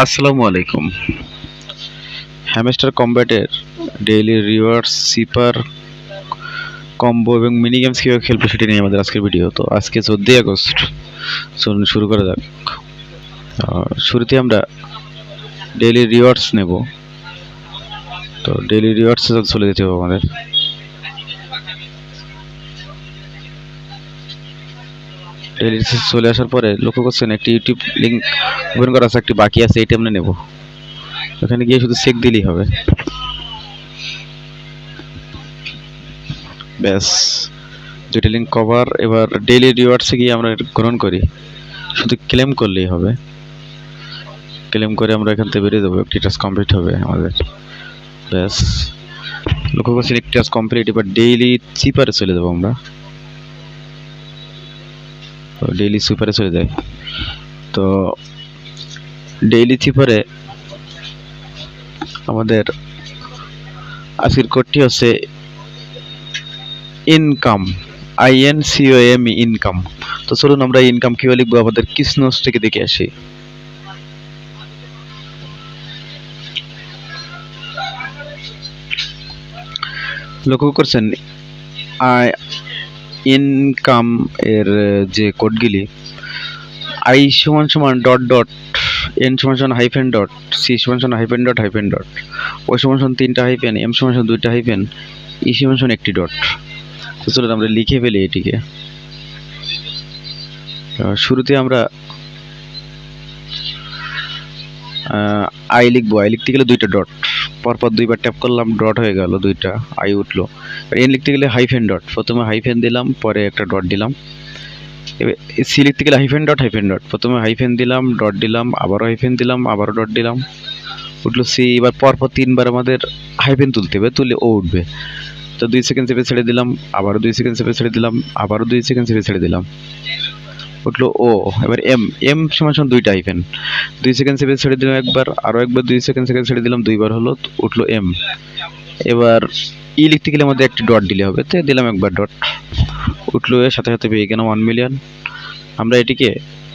আসসালামু আলাইকুম। হ্যামস্টার কম্ব্যাটের ডেইলি রিওয়ার্ডস, সিপার, কম্বো এবং মিনি গেমস কীভাবে খেলবো সেটি নিয়ে আমাদের আজকের ভিডিও। তো আজকে 14ই আগস্ট, চলুন শুরু করা যাক। শুরুতে আমরা ডেইলি রিওয়ার্ডস নেব। তো ডেইলি রিওয়ার্ডসে চলে যেতে হবে আমাদের। ডেইলি চলে আসার পরে লক্ষ্য করছেন একটি ইউটিউব লিঙ্ক ওপেন করা আছে, একটি বাকি আছে, এইটা আমরা নেব। এখানে গিয়ে শুধু চেক দিলেই হবে, ব্যাস। দুইটা লিঙ্ক কভার। এবার ডেইলি রিওয়ার্ডসে গিয়ে আমরা গ্রহণ করি, শুধু ক্লেম করলেই হবে। ক্লেম করে আমরা এখান থেকে বেরিয়ে যাবো, একটি টাস্ক কমপ্লিট হবে আমাদের, ব্যাস। লক্ষ্য করছি একটি টাস্ক কমপ্লিট। এবার ডেইলি চিপারে চলে যাবো আমরা। তো ডেইলি সুপারে চলে যাই। তো ডেইলি চিপারে আমাদের আজকের কোডটি হচ্ছে ইনকাম, INCOM, ইনকাম। তো চলুন আমরা ইনকাম কিভাবে লিখবো আমাদের কিসনোস থেকে দেখে আসি। লক্ষ্য করছেন ইনকাম এর যে কোডগুলি, আই সমান সমান ডট ডট, এন সমান সমান হাইফেন ডট, সি সমান সমান হাইফেন ডট হাইফেন ডট, ও সমান সমান 3টা হাইফেন, এম সমান সমান 2টা হাইফেন, ই সমান সমান 1টি ডট। তো চলুন আমরা লিখে ফেলি এটিকে। শুরুতে আমরা আই লিখবো। আই লিখতে গেলে 2টা ডট, পরপর 2বার ট্যাপ করলাম, ডট হয়ে গেল 2টা, আই উঠলো। এন লিখতে গেলে হাইফেন ডট, প্রথমে হাইফেন দিলাম, পরে একটা ডট দিলাম। এবার সি লিখতে গেলে হাইফেন ডট হাইফেন ডট, প্রথমে হাইফেন দিলাম, ডট দিলাম, আবারও হাইফেন দিলাম, আবারও ডট দিলাম, উঠলো সি। এবার পরপর 3বার আমাদের হাইফেন তুলতে হবে, তুললে ও উঠবে। তো 2 সেকেন্ড চেপে ছেড়ে দিলাম, আবারও 2 সেকেন্ড চেপে ছেড়ে দিলাম, আবারও 2 সেকেন্ড চেপে ছেড়ে দিলাম, উঠলো ও। এবার এম, এম সমান সমান 2টা হাইফেন, 2 সেকেন্ড চেপে ছেড়ে দিলাম একবার, আরও একবার 2 সেকেন্ড ছেড়ে দিলাম, 2বার হলো, উঠলো এম। এবার ই লিখতে গেলে আমাদের একটি ডট দিলে হবে, তো দিলাম একবার ডট, উঠলো এর সাথে সাথে পেয়ে গেলাম 1 মিলিয়ন। আমরা এটিকে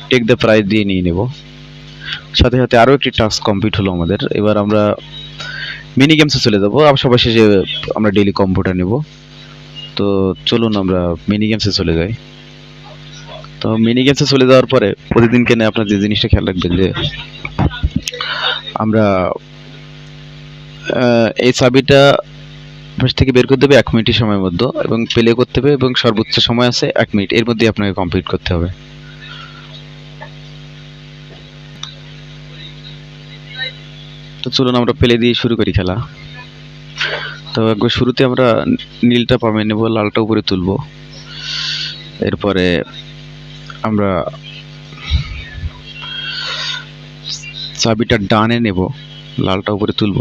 টেক দ্য প্রাইজ দিয়ে নিয়ে নেব। সাথে সাথে আরও একটি টাস্ক কমপ্লিট হলো আমাদের। এবার আমরা মিনি গেমসে চলে যাবো, আর সবার শেষে আমরা ডেইলি কম্বোটা নেব। তো চলুন আমরা মিনি গেমসে চলে যাই। তো মিনি গেমসে চলে যাওয়ার পরে প্রতিদিন কেনে আপনার যে জিনিসটা খেয়াল রাখবেন, যে আমরা এই চাবিটা পাশ থেকে বের করতে হবে 1 মিনিটের সময়ের মধ্যে, এবং প্লে করতে হবে, এবং সর্বোচ্চ সময় আছে 1 মিনিট, এর মধ্যে আপনাকে কমপ্লিট করতে হবে। তো চলুন আমরা প্লে দিয়ে শুরু করি খেলা। তো একবার শুরুতে আমরা নীলটা পামে নেব, লালটা উপরে তুলব। এরপরে আমরা চাবিটা ডানে নেব, লালটা উপরে তুলব,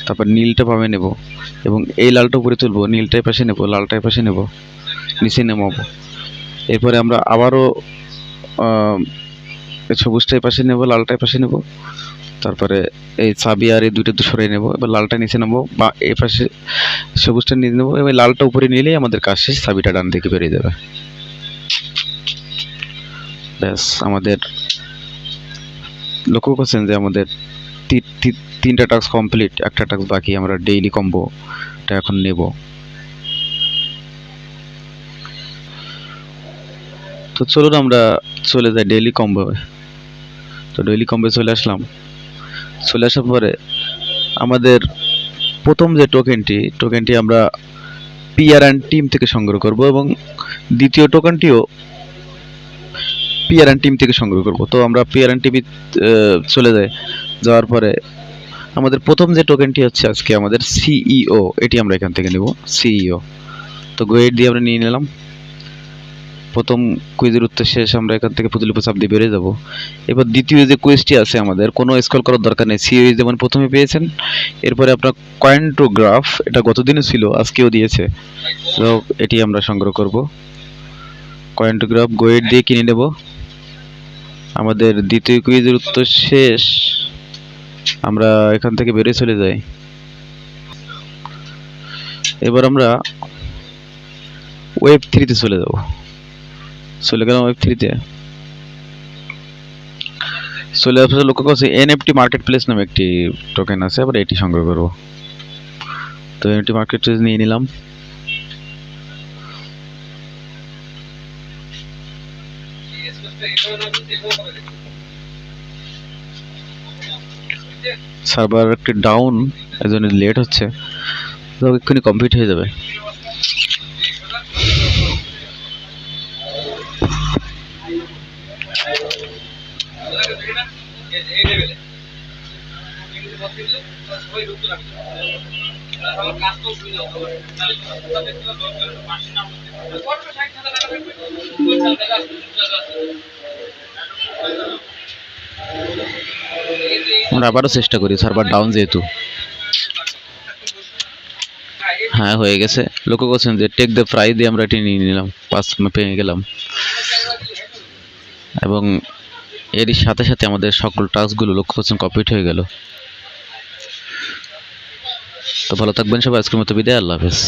তারপর নীলটা বামে নেব, এবং এই লালটা উপরে তুলব, নীলটাই পাশে নেব, লালটাই পাশে নেব, নিচে নামাবো। এরপরে আমরা আবারও সবুজটাই পাশে নেব, লালটাই পাশে নেব, তারপরে এই চাবি আর এই দুইটা সরিয়ে নেব। এবার লালটা নিচে নামবো, বা এই পাশে সবুজটা নিয়ে নেবো, এবার লালটা উপরে নিলেই আমাদের কাজ শেষ, চাবিটা ডান দিকে বেরিয়ে যাবে, ব্যাস। আমাদের লক্ষ্য করছেন যে আমাদের 3টা টাস্ক কমপ্লিট, একটা টাস্ক বাকি। আমরা ডেইলি কম্বোটা এখন নেব। তো চলুন আমরা চলে যাই ডেইলি কম্বো। তো ডেইলি কম্বো চলে আসলাম। চলে আসার পরে আমাদের প্রথম যে টোকেনটি আমরা পিআর অ্যান্ড টিম থেকে সংগ্রহ করব, এবং দ্বিতীয় টোকেনটিও পিআর অ্যান্ড টিম থেকে সংগ্রহ করব। তো আমরা পিআর অ্যান্ড টিভি চলে যাওয়ার পরে আমাদের প্রথম যে টোকেনটি হচ্ছে আজকে আমাদের সিইও, এটি আমরা এখান থেকে নেব, সিইও। তো গোয়েট দিয়ে আমরা নিয়ে নিলাম। প্রথম কুইজের উত্তর শেষ, আমরা এখান থেকে পুতুল চাপ দিয়ে বেরিয়ে যাব। এবার দ্বিতীয় যে কুইজটি আছে আমাদের, কোনো স্ক্রল করার দরকার নেই, সিইও যেমন প্রথমে পেয়েছেন। এরপরে আপনার কয়েন টু গ্রাফ, এটা গতদিনও ছিল, আজকেও দিয়েছে, তো এটি আমরা সংগ্রহ করব। কয়েন টু গ্রাফ গোয়েট দিয়ে কিনে নেব। আমাদের দ্বিতীয় কুইজের উত্তর শেষ, আমরা এখান থেকে বেরিয়ে চলে যাই। এবার আমরা ওয়েব 3-তে চলে যাব। চলে গেলাম ওয়েব 3-তে। চলে আসছে, লক্ষ্য করছি এনএফটি মার্কেট প্লেস নামে একটি টোকেন আছে, আবার এটি সংগ্রহ করব। তো এনএফটি মার্কেট প্লেস নিয়ে নিলাম। সার্ভার একটি ডাউন, এজন্য লেট হচ্ছে, তো এক্ষুনি কমপ্লিট হয়ে যাবে। আমরা আবারও চেষ্টা করি, সার্ভার ডাউন যেহেতু। হ্যাঁ, হয়ে গেছে। লক্ষ্য করছেন যে টেক দ্য প্রাইস দিয়ে আমরা এটি নিয়ে নিলাম, 5 পেয়ে গেলাম, এবং এরই সাথে সাথে আমাদের সকল টাস্কগুলো লক্ষ্য করছেন কমপ্লিট হয়ে গেল। তো ভালো থাকবেন সবাই, আজকের মতো বিদায়, আল্লাহ হাফেজ।